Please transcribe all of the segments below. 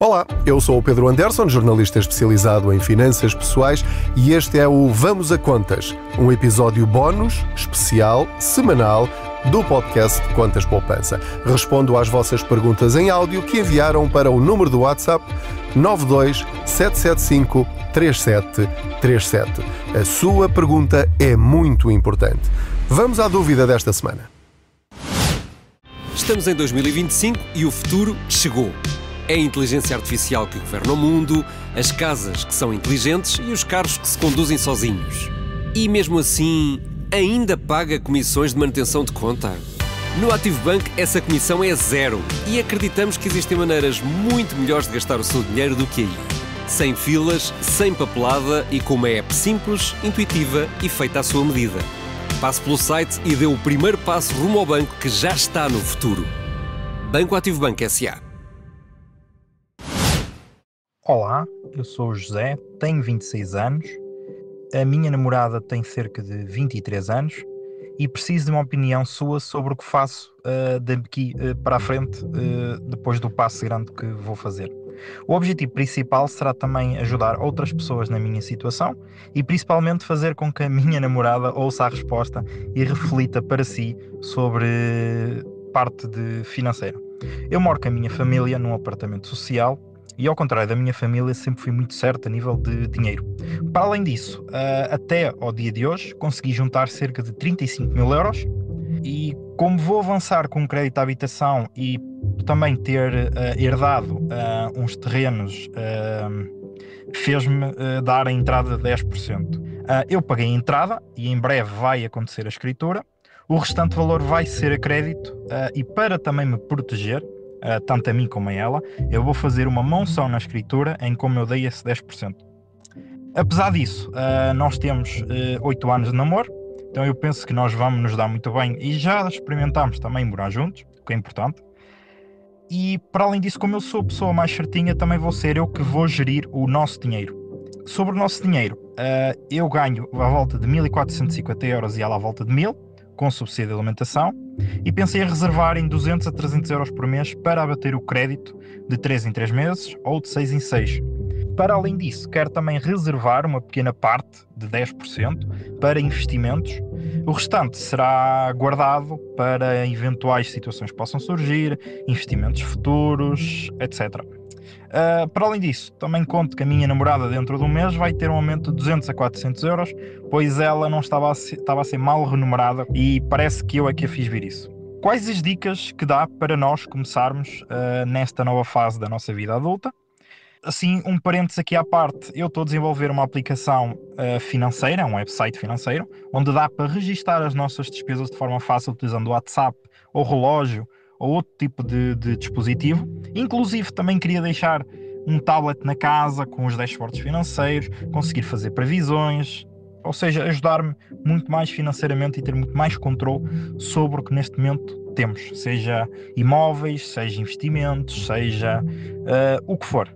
Olá, eu sou o Pedro Anderson, jornalista especializado em finanças pessoais, e este é o Vamos a Contas, um episódio bónus, especial, semanal, do podcast Contas Poupança. Respondo às vossas perguntas em áudio que enviaram para o número do WhatsApp 92 775 3737. A sua pergunta é muito importante. Vamos à dúvida desta semana. Estamos em 2025 e o futuro chegou. É a inteligência artificial que governa o mundo, as casas que são inteligentes e os carros que se conduzem sozinhos. E mesmo assim, ainda paga comissões de manutenção de conta? No ActiveBank essa comissão é zero e acreditamos que existem maneiras muito melhores de gastar o seu dinheiro do que aí. Sem filas, sem papelada e com uma app simples, intuitiva e feita à sua medida. Passe pelo site e dê o primeiro passo rumo ao banco que já está no futuro. Banco ActiveBank S.A. Olá, eu sou o José, tenho 26 anos, a minha namorada tem cerca de 23 anos e preciso de uma opinião sua sobre o que faço daqui para a frente, depois do passo grande que vou fazer. O objetivo principal será também ajudar outras pessoas na minha situação e principalmente fazer com que a minha namorada ouça a resposta e reflita para si sobre parte financeira. Eu moro com a minha família num apartamento social e, ao contrário da minha família, sempre fui muito certo a nível de dinheiro. Para além disso, até ao dia de hoje, consegui juntar cerca de 35 mil euros e, como vou avançar com um crédito à habitação e também ter herdado uns terrenos, fez-me dar a entrada de 10%. Eu paguei a entrada e em breve vai acontecer a escritura. O restante valor vai ser a crédito e, para também me proteger, tanto a mim como a ela, eu vou fazer uma menção na escritura em como eu dei esse 10%. Apesar disso, nós temos 8 anos de namoro, então eu penso que nós vamos nos dar muito bem e já experimentámos também morar juntos, o que é importante. E, para além disso, como eu sou a pessoa mais certinha, também vou ser eu que vou gerir o nosso dinheiro. Sobre o nosso dinheiro, eu ganho à volta de 1.450 euros e ela à volta de 1.000, com subsídio de alimentação, e pensei em reservar em 200 a 300 euros por mês para abater o crédito de 3 em 3 meses ou de 6 em 6. Para além disso, quero também reservar uma pequena parte de 10% para investimentos. O restante será guardado para eventuais situações que possam surgir, investimentos futuros, etc. Para além disso, também conto que a minha namorada dentro de um mês vai ter um aumento de 200 a 400 euros, pois ela não estava a ser mal remunerada e parece que eu é que a fiz vir isso. Quais as dicas que dá para nós começarmos nesta nova fase da nossa vida adulta? Assim, um parênteses aqui à parte, eu estou a desenvolver uma aplicação financeira, um website financeiro, onde dá para registar as nossas despesas de forma fácil utilizando o WhatsApp ou relógio ou outro tipo de dispositivo. Inclusive também queria deixar um tablet na casa com os dashboards financeiros, conseguir fazer previsões, ou seja, ajudar-me muito mais financeiramente e ter muito mais controle sobre o que neste momento temos, seja imóveis, seja investimentos, seja o que for.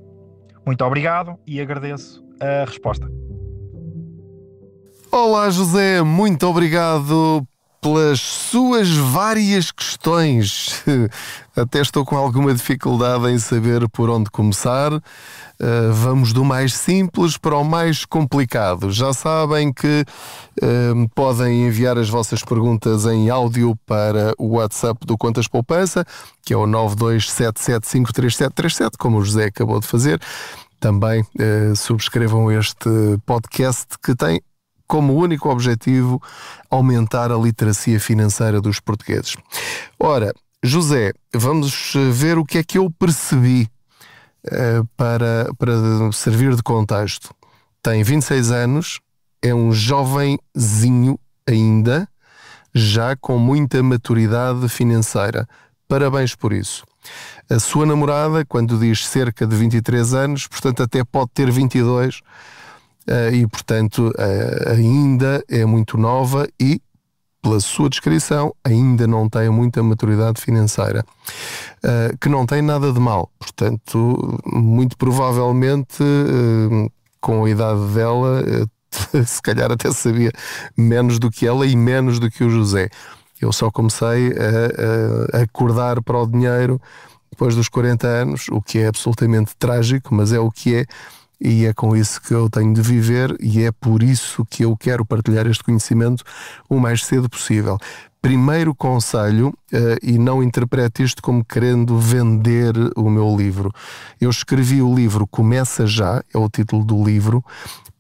Muito obrigado e agradeço a resposta. Olá José, muito obrigado pelas suas várias questões. Até estou com alguma dificuldade em saber por onde começar. Vamos do mais simples para o mais complicado. Já sabem que podem enviar as vossas perguntas em áudio para o WhatsApp do Contas Poupança, que é o 927753737, como o José acabou de fazer. Também subscrevam este podcast que tem como único objetivo aumentar a literacia financeira dos portugueses. Ora, José, vamos ver o que é que eu percebi para servir de contexto. Tem 26 anos, é um jovenzinho ainda, já com muita maturidade financeira. Parabéns por isso. A sua namorada, quando diz cerca de 23 anos, portanto até pode ter 22, e portanto ainda é muito nova e, pela sua descrição, ainda não tem muita maturidade financeira, que não tem nada de mal. Portanto, muito provavelmente, com a idade dela, se calhar até sabia menos do que ela e menos do que o José. Eu só comecei a acordar para o dinheiro depois dos 40 anos, o que é absolutamente trágico, mas é o que é, e é com isso que eu tenho de viver, e é por isso que eu quero partilhar este conhecimento o mais cedo possível. Primeiro conselho, e não interprete isto como querendo vender o meu livro. Eu escrevi o livro Começa Já, é o título do livro,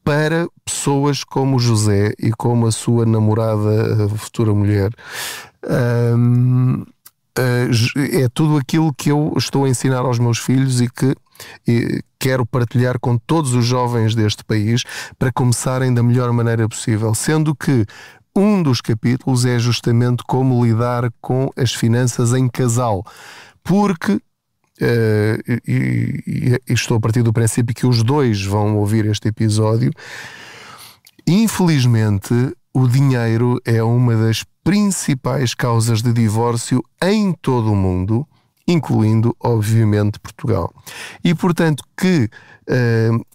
para pessoas como o José e como a sua namorada, a futura mulher. É tudo aquilo que eu estou a ensinar aos meus filhos e que quero partilhar com todos os jovens deste país para começarem da melhor maneira possível, sendo que um dos capítulos é justamente como lidar com as finanças em casal, porque e estou a partir do princípio que os dois vão ouvir este episódio. Infelizmente, o dinheiro é uma das principais causas de divórcio em todo o mundo, incluindo, obviamente, Portugal. E, portanto, que,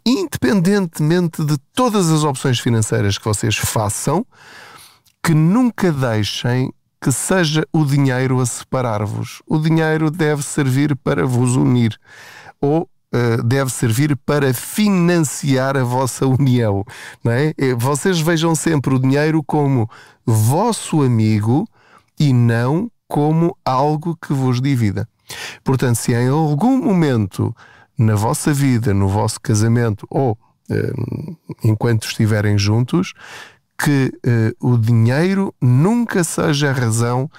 independentemente de todas as opções financeiras que vocês façam, que nunca deixem que seja o dinheiro a separar-vos. O dinheiro deve servir para vos unir, ou deve servir para financiar a vossa união, não é? Vocês vejam sempre o dinheiro como vosso amigo e não como algo que vos divida. Portanto, se em algum momento na vossa vida, no vosso casamento ou enquanto estiverem juntos, que o dinheiro nunca seja a razão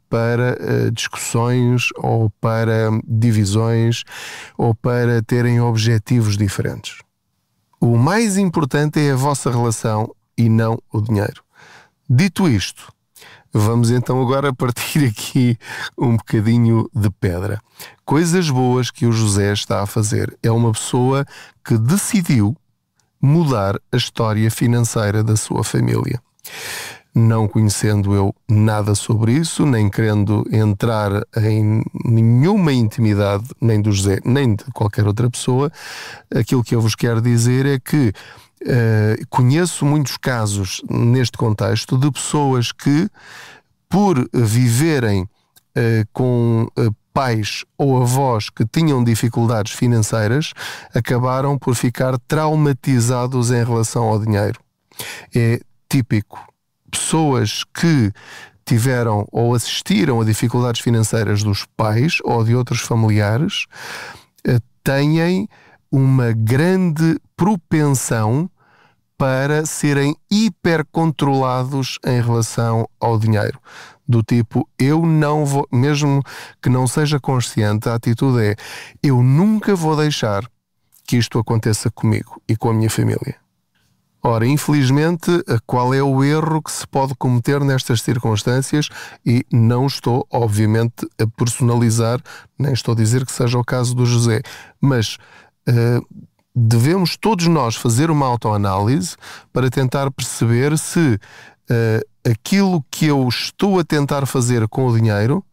para discussões ou para divisões ou para terem objetivos diferentes. O mais importante é a vossa relação e não o dinheiro. Dito isto, vamos então agora partir aqui um bocadinho de pedra. Coisas boas que o José está a fazer. É uma pessoa que decidiu mudar a história financeira da sua família. Não conhecendo eu nada sobre isso, nem querendo entrar em nenhuma intimidade, nem do José, nem de qualquer outra pessoa, aquilo que eu vos quero dizer é que conheço muitos casos neste contexto de pessoas que, por viverem com pais ou avós que tinham dificuldades financeiras, acabaram por ficar traumatizados em relação ao dinheiro. É típico. Pessoas que tiveram ou assistiram a dificuldades financeiras dos pais ou de outros familiares têm uma grande propensão para serem hipercontrolados em relação ao dinheiro. Do tipo, eu não vou, mesmo que não seja consciente, a atitude é: eu nunca vou deixar que isto aconteça comigo e com a minha família. Ora, infelizmente, qual é o erro que se pode cometer nestas circunstâncias? E não estou, obviamente, a personalizar, nem estou a dizer que seja o caso do José, mas devemos todos nós fazer uma autoanálise para tentar perceber se aquilo que eu estou a tentar fazer com o dinheiro,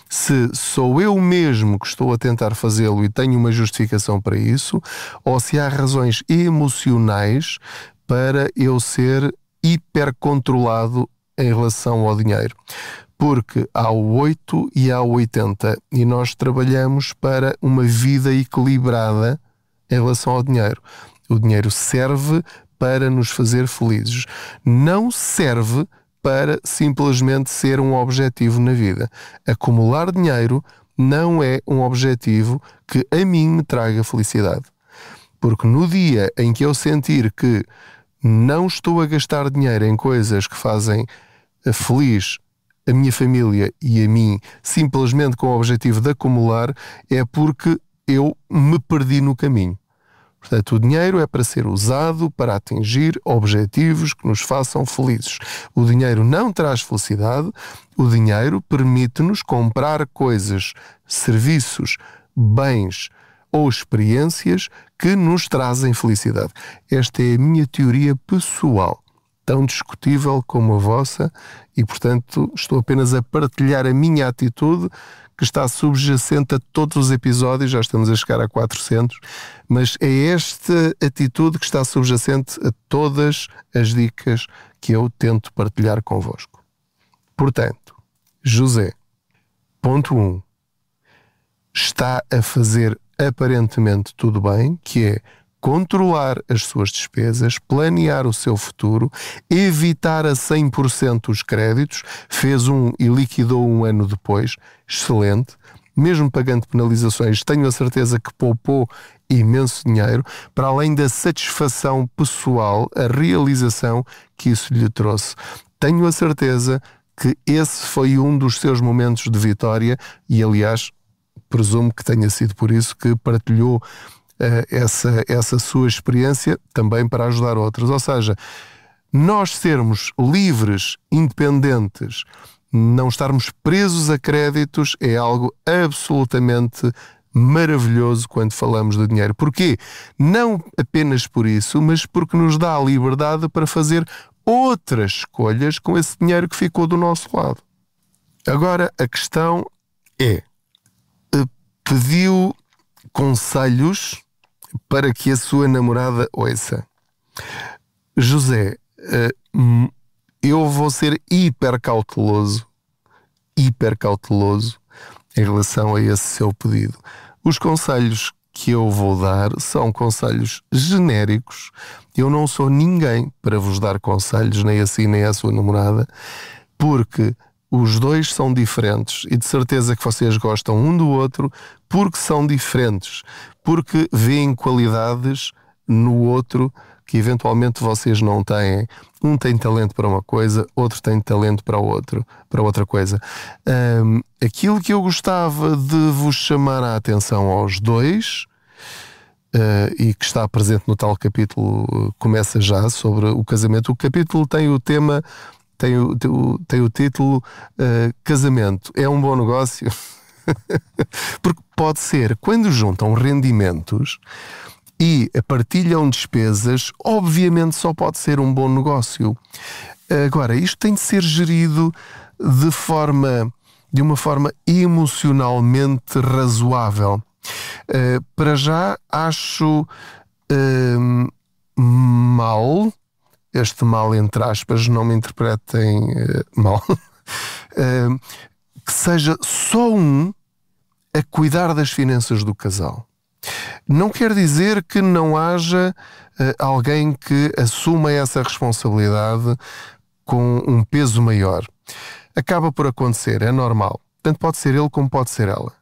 se sou eu mesmo que estou a tentar fazê-lo e tenho uma justificação para isso, ou se há razões emocionais para eu ser hipercontrolado em relação ao dinheiro. Porque há o 8 e há o 80 e nós trabalhamos para uma vida equilibrada em relação ao dinheiro. O dinheiro serve para nos fazer felizes. Não serve para simplesmente ser um objetivo na vida. Acumular dinheiro não é um objetivo que a mim me traga felicidade. Porque no dia em que eu sentir que não estou a gastar dinheiro em coisas que fazem feliz a minha família e a mim, simplesmente com o objetivo de acumular, é porque eu me perdi no caminho. Portanto, o dinheiro é para ser usado para atingir objetivos que nos façam felizes. O dinheiro não traz felicidade, o dinheiro permite-nos comprar coisas, serviços, bens ou experiências que nos trazem felicidade. Esta é a minha teoria pessoal, tão discutível como a vossa, e, portanto, estou apenas a partilhar a minha atitude, que está subjacente a todos os episódios, já estamos a chegar a 400, mas é esta atitude que está subjacente a todas as dicas que eu tento partilhar convosco. Portanto, José, ponto 1. está a fazer aparentemente tudo bem, que é controlar as suas despesas, planear o seu futuro, evitar a 100% os créditos, fez um e liquidou um ano depois, excelente, mesmo pagando penalizações, tenho a certeza que poupou imenso dinheiro, para além da satisfação pessoal, a realização que isso lhe trouxe. Tenho a certeza que esse foi um dos seus momentos de vitória e, aliás, presumo que tenha sido por isso que partilhou essa sua experiência também para ajudar outros. Ou seja, nós sermos livres, independentes, não estarmos presos a créditos é algo absolutamente maravilhoso quando falamos de dinheiro. Porquê? Não apenas por isso, mas porque nos dá a liberdade para fazer outras escolhas com esse dinheiro que ficou do nosso lado. Agora, a questão é, pediu conselhos para que a sua namorada ouça. José, eu vou ser hiper cauteloso em relação a esse seu pedido. Os conselhos que eu vou dar são conselhos genéricos. Eu não sou ninguém para vos dar conselhos, nem a si nem à sua namorada, porque os dois são diferentes e de certeza que vocês gostam um do outro porque são diferentes, porque veem qualidades no outro que eventualmente vocês não têm. Um tem talento para uma coisa, outro tem talento para outra coisa. Aquilo que eu gostava de vos chamar a atenção aos dois, e que está presente no tal capítulo, começa já sobre o casamento. O capítulo tem o tema, tem o título Casamento é um bom negócio? Porque pode ser, quando juntam rendimentos e partilham despesas, obviamente só pode ser um bom negócio. Agora, isto tem de ser gerido de uma forma emocionalmente razoável. Para já acho mal, este mal entre aspas, não me interpretem mal, que seja só um a cuidar das finanças do casal. Não quer dizer que não haja alguém que assuma essa responsabilidade com um peso maior. Acaba por acontecer, é normal. Tanto pode ser ele como pode ser ela.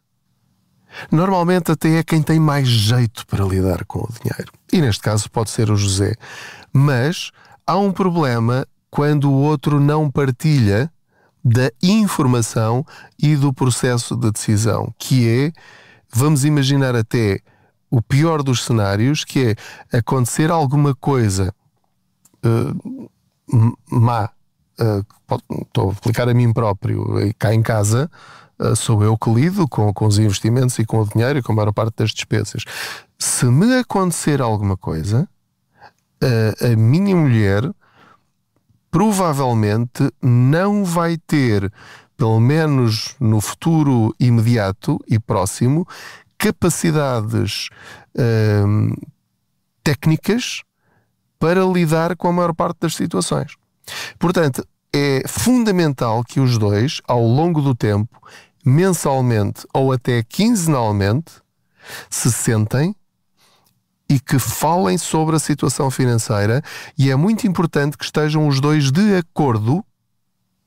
Normalmente até é quem tem mais jeito para lidar com o dinheiro. E neste caso pode ser o José. Mas há um problema quando o outro não partilha da informação e do processo de decisão, que é, vamos imaginar até o pior dos cenários, que é acontecer alguma coisa má. Estou a aplicar a mim próprio. Cá em casa sou eu que lido com os investimentos e com o dinheiro e com a maior parte das despesas. Se me acontecer alguma coisa, a minha mulher provavelmente não vai ter, pelo menos no futuro imediato e próximo, capacidades técnicas para lidar com a maior parte das situações. Portanto, é fundamental que os dois, ao longo do tempo, mensalmente ou até quinzenalmente, se sentem e que falem sobre a situação financeira, e é muito importante que estejam os dois de acordo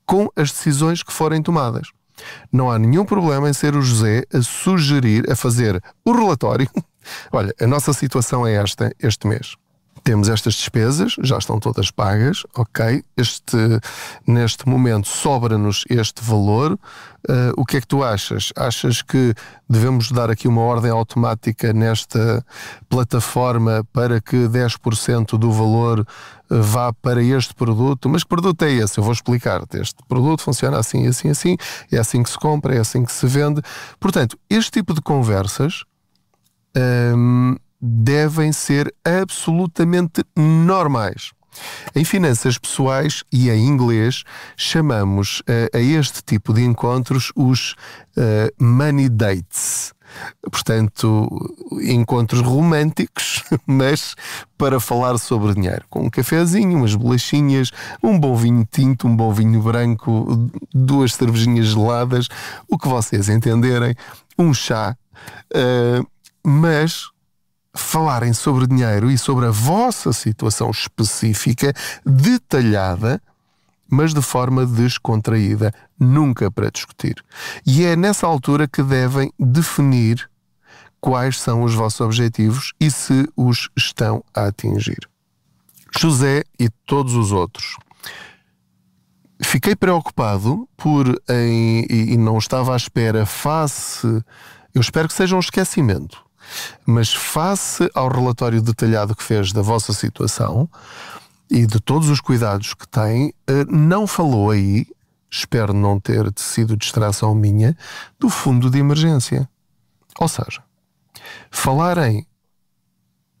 com as decisões que forem tomadas. Não há nenhum problema em ser o José a sugerir, a fazer o relatório. Olha, a nossa situação é esta, este mês. Temos estas despesas, já estão todas pagas, ok? Neste momento sobra-nos este valor. O que é que tu achas? Achas que devemos dar aqui uma ordem automática nesta plataforma para que 10% do valor vá para este produto? Mas que produto é esse? Eu vou explicar-te. Este produto funciona assim, assim, assim. É assim que se compra, é assim que se vende. Portanto, este tipo de conversas devem ser absolutamente normais. Em finanças pessoais e em inglês chamamos a este tipo de encontros os money dates. Portanto, encontros românticos, mas para falar sobre dinheiro. Com um cafezinho, umas bolachinhas, um bom vinho tinto, um bom vinho branco, 2 cervejinhas geladas, o que vocês entenderem, um chá. Mas falarem sobre dinheiro e sobre a vossa situação específica, detalhada, mas de forma descontraída, nunca para discutir. E é nessa altura que devem definir quais são os vossos objetivos e se os estão a atingir. José e todos os outros. Fiquei preocupado e não estava à espera eu espero que seja um esquecimento, mas face ao relatório detalhado que fez da vossa situação e de todos os cuidados que tem, não falou aí, espero não ter sido distração minha, do fundo de emergência. Ou seja, falar em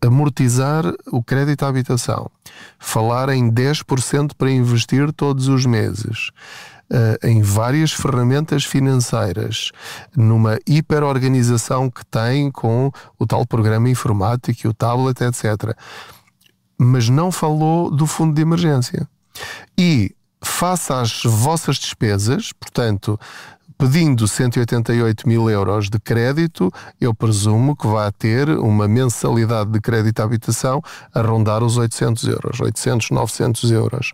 amortizar o crédito à habitação, falar em 10% para investir todos os meses, em várias ferramentas financeiras, numa hiperorganização que tem com o tal programa informático e o tablet, etc. Mas não falou do fundo de emergência. E, face às vossas despesas, portanto, pedindo 188 mil euros de crédito, eu presumo que vai ter uma mensalidade de crédito à habitação a rondar os 800 euros, 800, 900 euros.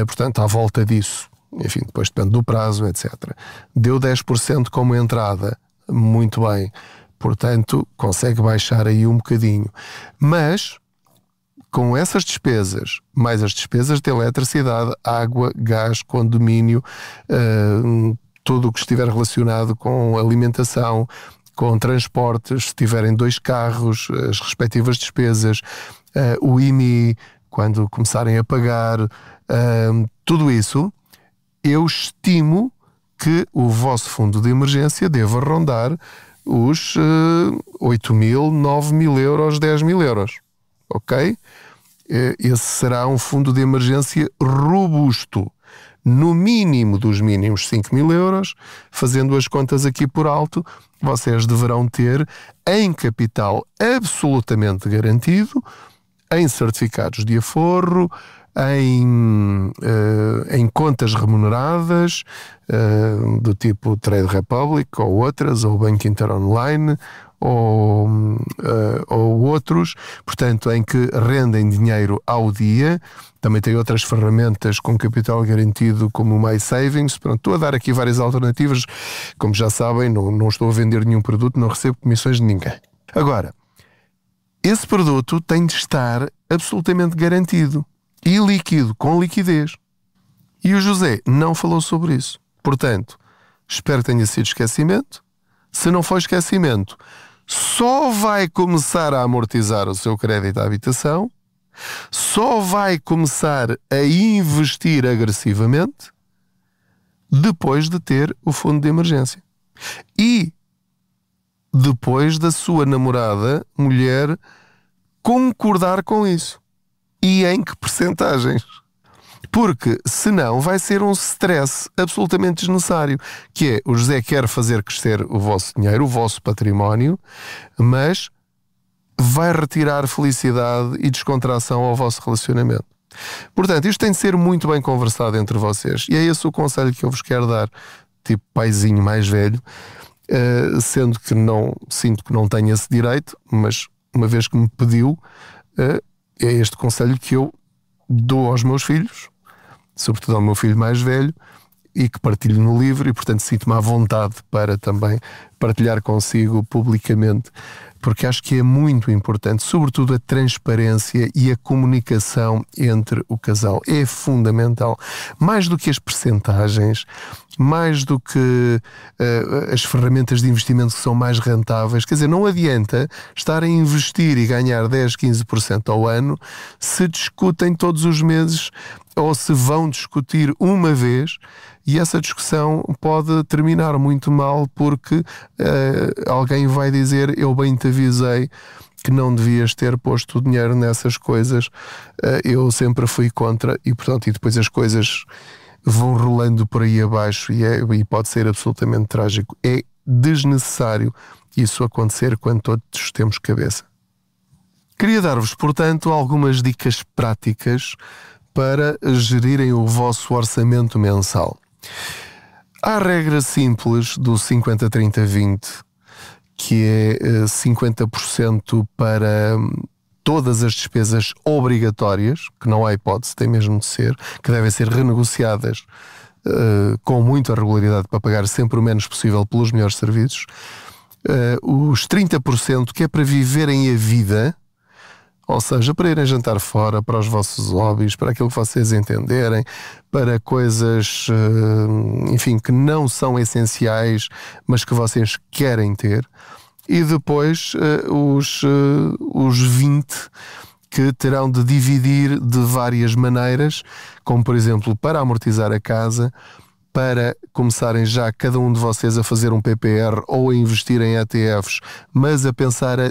Portanto, à volta disso. Enfim, depois depende do prazo, etc. Deu 10% como entrada, muito bem. Portanto, consegue baixar aí um bocadinho. Mas, com essas despesas, mais as despesas de eletricidade, água, gás, condomínio, tudo o que estiver relacionado com alimentação, com transportes, se tiverem 2 carros, as respectivas despesas, o IMI, quando começarem a pagar, tudo isso, eu estimo que o vosso fundo de emergência deva rondar os 8 mil, 9 mil euros, 10 mil euros. Ok? Esse será um fundo de emergência robusto. No mínimo dos mínimos 5 mil euros, fazendo as contas aqui por alto, vocês deverão ter em capital absolutamente garantido, em certificados de aforro, em contas remuneradas, do tipo Trade Republic ou outras, ou Banco Inter Online, ou outros, portanto, em que rendem dinheiro ao dia. Também tem outras ferramentas com capital garantido, como o My Savings. Pronto, estou a dar aqui várias alternativas. Como já sabem, não estou a vender nenhum produto, não recebo comissões de ninguém. Agora, esse produto tem de estar absolutamente garantido e líquido, com liquidez. E o José não falou sobre isso. Portanto, espero que tenha sido esquecimento. Se não for esquecimento, só vai começar a amortizar o seu crédito à habitação, só vai começar a investir agressivamente depois de ter o fundo de emergência. E depois da sua namorada, mulher, concordar com isso. E em que percentagens? Porque, senão, vai ser um stress absolutamente desnecessário, que é, o José quer fazer crescer o vosso dinheiro, o vosso património, mas vai retirar felicidade e descontração ao vosso relacionamento. Portanto, isto tem de ser muito bem conversado entre vocês. E é esse o conselho que eu vos quero dar, tipo paizinho mais velho, sendo que sinto que não tenho esse direito, mas uma vez que me pediu, é este conselho que eu dou aos meus filhos, sobretudo ao meu filho mais velho, e que partilho no livro, e portanto sinto-me à vontade para também partilhar consigo publicamente, porque acho que é muito importante, sobretudo a transparência e a comunicação entre o casal. É fundamental. Mais do que as percentagens, mais do que as ferramentas de investimento que são mais rentáveis. Quer dizer, não adianta estar a investir e ganhar 10, 15% ao ano se discutem todos os meses ou se vão discutir uma vez, e essa discussão pode terminar muito mal porque alguém vai dizer: eu bem te avisei que não devias ter posto o dinheiro nessas coisas, eu sempre fui contra, e portanto, e depois as coisas vão rolando por aí abaixo e pode ser absolutamente trágico. É desnecessário isso acontecer quando todos temos cabeça. Queria dar-vos, portanto, algumas dicas práticas para gerirem o vosso orçamento mensal. Há a regra simples do 50-30-20, que é 50% para todas as despesas obrigatórias, que não há hipótese, tem mesmo de ser, que devem ser renegociadas com muita regularidade para pagar sempre o menos possível pelos melhores serviços. Os 30% que é para viverem a vida, ou seja, para irem jantar fora, para os vossos hobbies, para aquilo que vocês entenderem, para coisas, enfim, que não são essenciais, mas que vocês querem ter. E depois os 20% que terão de dividir de várias maneiras, como por exemplo para amortizar a casa, para começarem já cada um de vocês a fazer um PPR ou a investir em ETFs, mas a pensar a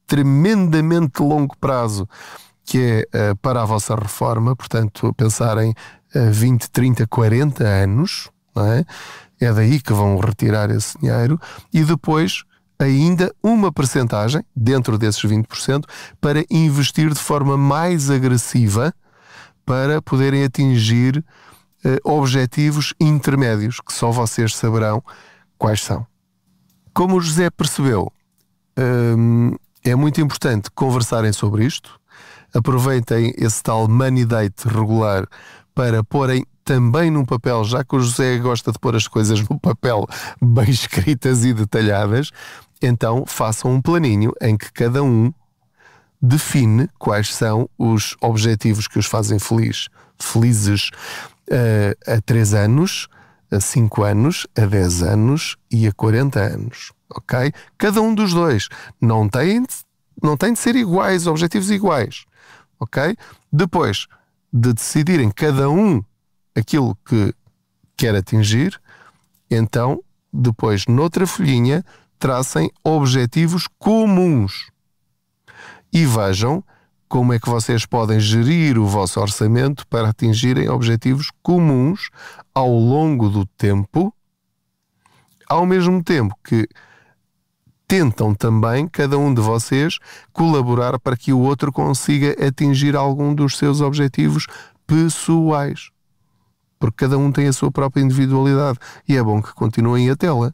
tremendamente longo prazo, que é para a vossa reforma, portanto pensarem 20, 30, 40 anos, não é? É daí que vão retirar esse dinheiro, e depois ainda uma percentagem, dentro desses 20%, para investir de forma mais agressiva para poderem atingir objetivos intermédios, que só vocês saberão quais são. Como o José percebeu, é muito importante conversarem sobre isto. Aproveitem esse tal money date regular para porem também num papel, já que o José gosta de pôr as coisas no papel bem escritas e detalhadas, então façam um planinho em que cada um define quais são os objetivos que os fazem felizes a 3 anos, a 5 anos, a 10 anos e a 40 anos. Ok? Cada um dos dois. Não tem de ser iguais, objetivos iguais. Ok? Depois de decidirem cada um aquilo que quer atingir, então, depois, noutra folhinha, tracem objetivos comuns. E vejam como é que vocês podem gerir o vosso orçamento para atingirem objetivos comuns ao longo do tempo, ao mesmo tempo que tentam também, cada um de vocês, colaborar para que o outro consiga atingir algum dos seus objetivos pessoais. Porque cada um tem a sua própria individualidade e é bom que continuem a tê-la.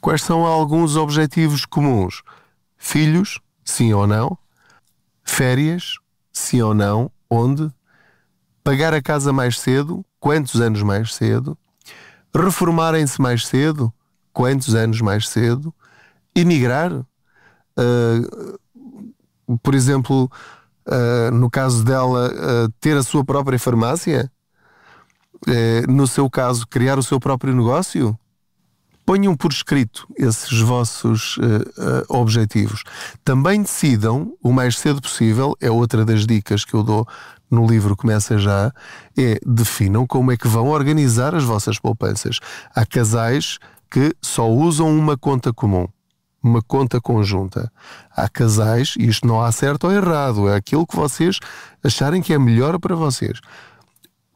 Quais são alguns objetivos comuns? Filhos, sim ou não? Férias, sim ou não? Onde? Pagar a casa mais cedo? Quantos anos mais cedo? Reformarem-se mais cedo? Quantos anos mais cedo? Emigrar? Por exemplo, no caso dela, ter a sua própria farmácia? No seu caso, criar o seu próprio negócio? Ponham por escrito esses vossos objetivos. Também decidam o mais cedo possível, é outra das dicas que eu dou no livro Começa Já, definam como é que vão organizar as vossas poupanças. Há casais que só usam uma conta comum, uma conta conjunta. Há casais, e isto não há certo ou errado, é aquilo que vocês acharem que é melhor para vocês.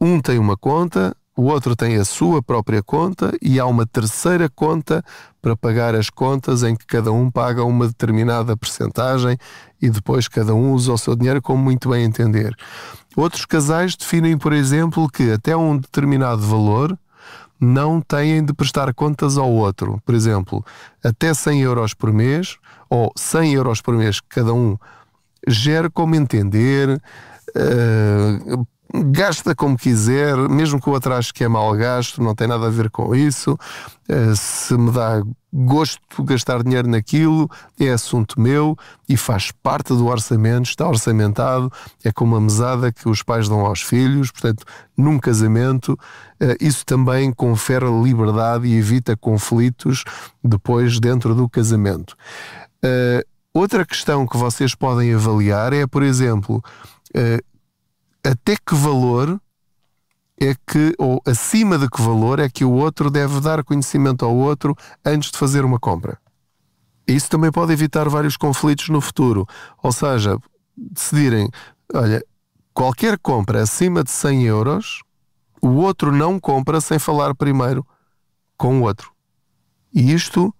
Um tem uma conta, o outro tem a sua própria conta e há uma terceira conta para pagar as contas em que cada um paga uma determinada percentagem e depois cada um usa o seu dinheiro como muito bem entender. Outros casais definem, por exemplo, que até um determinado valor não têm de prestar contas ao outro. Por exemplo, até 100 euros por mês ou 100 euros por mês que cada um gere como entender, gasta como quiser, mesmo que o outro ache que é mal gasto, não tem nada a ver com isso. Se me dá gosto de gastar dinheiro naquilo, é assunto meu e faz parte do orçamento, está orçamentado, é como a mesada que os pais dão aos filhos. Portanto, num casamento, isso também confere liberdade e evita conflitos depois dentro do casamento. Outra questão que vocês podem avaliar é, por exemplo, até que valor é que, ou acima de que valor é que o outro deve dar conhecimento ao outro antes de fazer uma compra. Isso também pode evitar vários conflitos no futuro. Ou seja, decidirem, olha, qualquer compra acima de 100 euros, o outro não compra sem falar primeiro com o outro. E isto,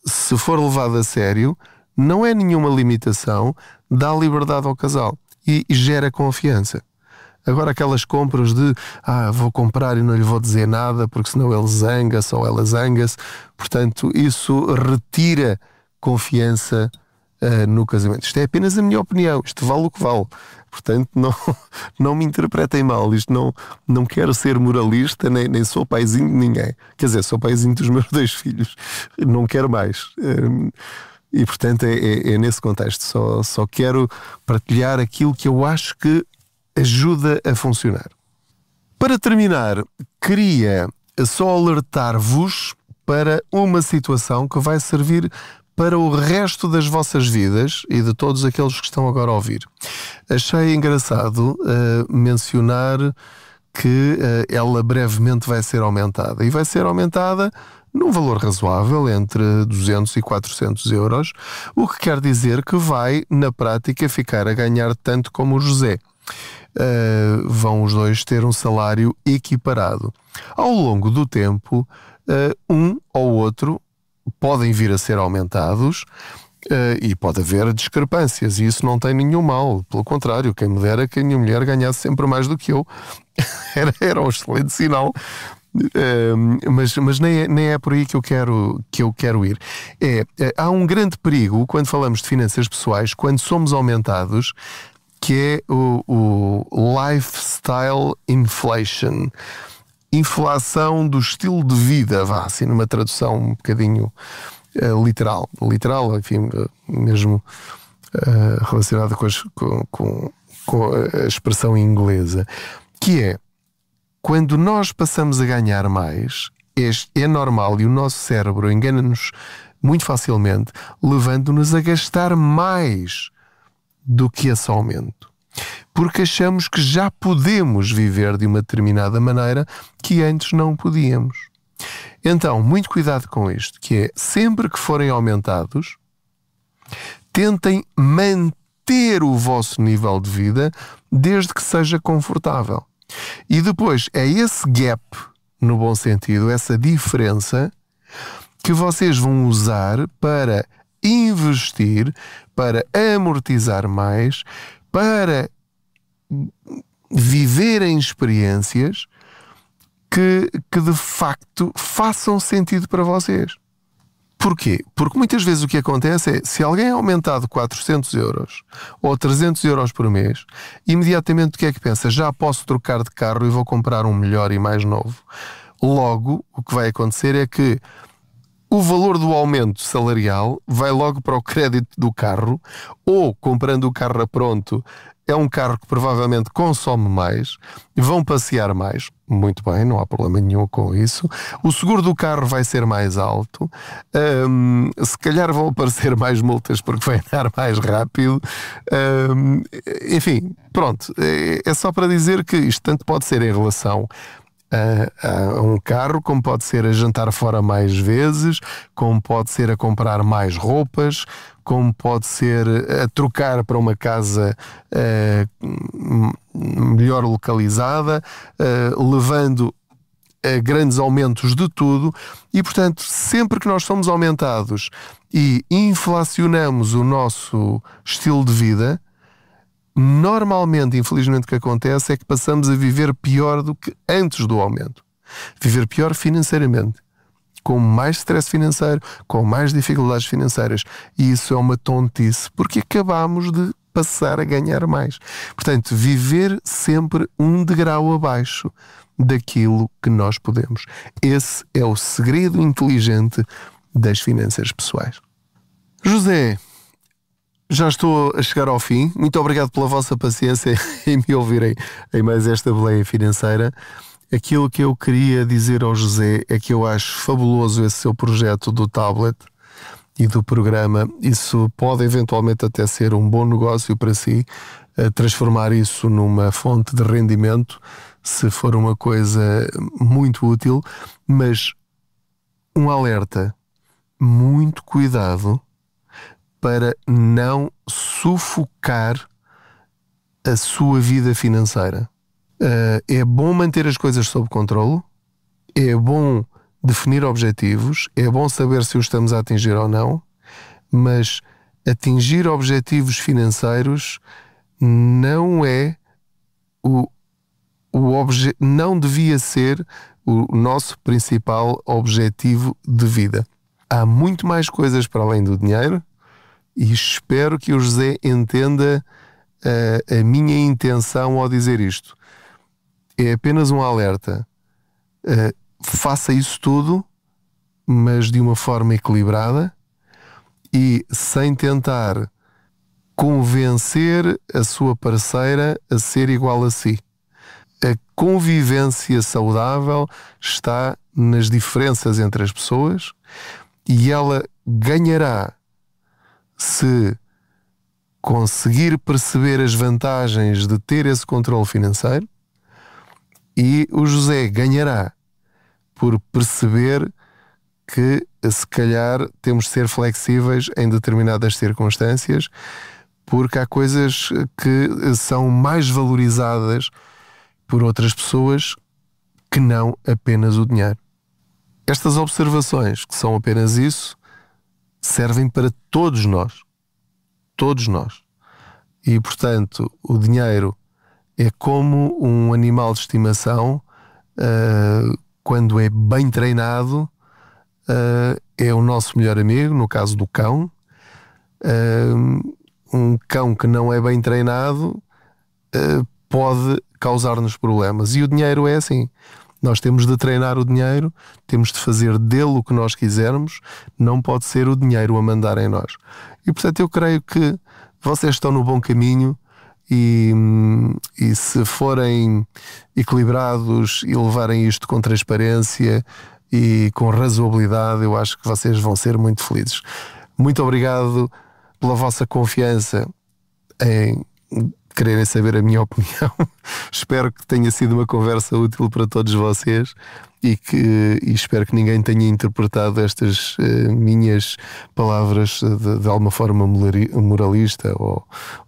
se for levado a sério, não é nenhuma limitação, dá liberdade ao casal e gera confiança. Agora aquelas compras de vou comprar e não lhe vou dizer nada porque senão ele zanga-se ou ela zanga-se. Portanto, isso retira confiança no casamento. Isto é apenas a minha opinião, isto vale o que vale. Portanto, não me interpretem mal. Isto não quero ser moralista, nem sou paizinho de ninguém. Quer dizer, sou paizinho dos meus 2 filhos. Não quero mais. E, portanto, é nesse contexto. Só quero partilhar aquilo que eu acho que ajuda a funcionar. Para terminar, queria só alertar-vos para uma situação que vai servir para o resto das vossas vidas e de todos aqueles que estão agora a ouvir. Achei engraçado mencionar que ela brevemente vai ser aumentada. E vai ser aumentada num valor razoável, entre 200 e 400 euros, o que quer dizer que vai, na prática, ficar a ganhar tanto como o José. Vão os dois ter um salário equiparado. Ao longo do tempo, um ou outro podem vir a ser aumentados e pode haver discrepâncias, e isso não tem nenhum mal. Pelo contrário, quem me dera que a minha mulher ganhasse sempre mais do que eu. Era um excelente sinal. Mas nem é por aí que eu quero ir. Há um grande perigo quando falamos de finanças pessoais, quando somos aumentados, que é o lifestyle inflation. Inflação do estilo de vida, assim numa tradução um bocadinho literal, enfim, mesmo relacionada com a expressão inglesa, que é quando nós passamos a ganhar mais, é normal e o nosso cérebro engana-nos muito facilmente, levando-nos a gastar mais do que esse aumento. Porque achamos que já podemos viver de uma determinada maneira que antes não podíamos. Então, muito cuidado com isto, que é, sempre que forem aumentados, tentem manter o vosso nível de vida desde que seja confortável. E depois, é esse gap, no bom sentido, essa diferença, que vocês vão usar para investir, para amortizar mais, para viverem experiências que de facto façam sentido para vocês. Porquê? Porque muitas vezes o que acontece é, se alguém é aumentado 400 euros ou 300 euros por mês, imediatamente o que é que pensa? Já posso trocar de carro e vou comprar um melhor e mais novo. Logo, o que vai acontecer é que o valor do aumento salarial vai logo para o crédito do carro, ou, comprando o carro a pronto, é um carro que provavelmente consome mais, vão passear mais, muito bem, não há problema nenhum com isso. O seguro do carro vai ser mais alto, se calhar vão aparecer mais multas porque vai andar mais rápido, enfim, pronto, é só para dizer que isto tanto pode ser em relação a um carro, como pode ser a jantar fora mais vezes, como pode ser a comprar mais roupas, como pode ser a trocar para uma casa melhor localizada, levando a grandes aumentos de tudo. E portanto, sempre que nós somos aumentados e inflacionamos o nosso estilo de vida, normalmente, infelizmente, o que acontece é que passamos a viver pior do que antes do aumento. Viver pior financeiramente, com mais stress financeiro, com mais dificuldades financeiras. E isso é uma tontice, porque acabamos de passar a ganhar mais. Portanto, viver sempre um degrau abaixo daquilo que nós podemos. Esse é o segredo inteligente das finanças pessoais. José, já estou a chegar ao fim. Muito obrigado pela vossa paciência em me ouvirem em mais esta boleia financeira. Aquilo que eu queria dizer ao José é que eu acho fabuloso esse seu projeto do tablet e do programa. Isso pode eventualmente até ser um bom negócio para si, transformar isso numa fonte de rendimento, se for uma coisa muito útil. Mas um alerta: muito cuidado para não sufocar a sua vida financeira. É bom manter as coisas sob controle, é bom definir objetivos, é bom saber se os estamos a atingir ou não, mas atingir objetivos financeiros não é não devia ser o nosso principal objetivo de vida. Há muito mais coisas para além do dinheiro e espero que o José entenda a minha intenção ao dizer isto. É apenas um alerta. Faça isso tudo, mas de uma forma equilibrada e sem tentar convencer a sua parceira a ser igual a si. A convivência saudável está nas diferenças entre as pessoas e ela ganhará se conseguir perceber as vantagens de ter esse controle financeiro, e o José ganhará por perceber que se calhar temos de ser flexíveis em determinadas circunstâncias, porque há coisas que são mais valorizadas por outras pessoas que não apenas o dinheiro. Estas observações, que são apenas isso, servem para todos nós. Todos nós. E, portanto, o dinheiro é como um animal de estimação, quando é bem treinado, é o nosso melhor amigo, no caso do cão. Um cão que não é bem treinado pode causar-nos problemas. E o dinheiro é assim. Nós temos de treinar o dinheiro, temos de fazer dele o que nós quisermos, não pode ser o dinheiro a mandar em nós. E, portanto, eu creio que vocês estão no bom caminho e se forem equilibrados e levarem isto com transparência e com razoabilidade, eu acho que vocês vão ser muito felizes. Muito obrigado pela vossa confiança em quererem saber a minha opinião. Espero que tenha sido uma conversa útil para todos vocês e espero que ninguém tenha interpretado estas minhas palavras de alguma forma moralista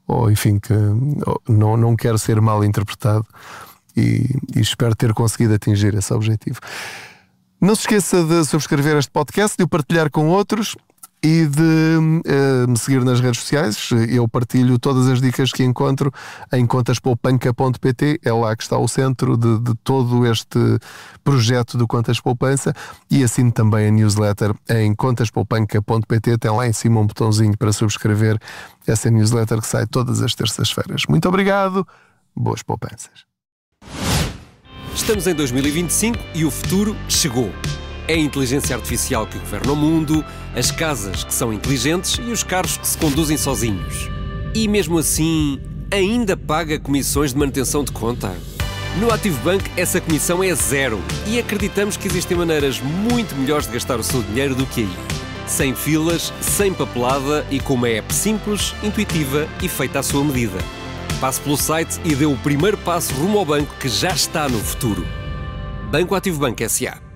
ou enfim, que não quero ser mal interpretado e espero ter conseguido atingir esse objetivo. Não se esqueça de subscrever este podcast, de o partilhar com outros e de me seguir nas redes sociais. Eu partilho todas as dicas que encontro em contaspoupanca.pt. É lá que está o centro de todo este projeto do Contas Poupança, e assino também a newsletter em contaspoupanca.pt. Tem lá em cima um botãozinho para subscrever essa newsletter que sai todas as terças-feiras. Muito obrigado, boas poupanças. Estamos em 2025 e o futuro chegou. É a inteligência artificial que governa o mundo, as casas que são inteligentes e os carros que se conduzem sozinhos. E mesmo assim, ainda paga comissões de manutenção de conta? No Active Bank essa comissão é zero e acreditamos que existem maneiras muito melhores de gastar o seu dinheiro do que aí. Sem filas, sem papelada e com uma app simples, intuitiva e feita à sua medida. Passe pelo site e dê o primeiro passo rumo ao banco que já está no futuro. Banco Active Bank S.A.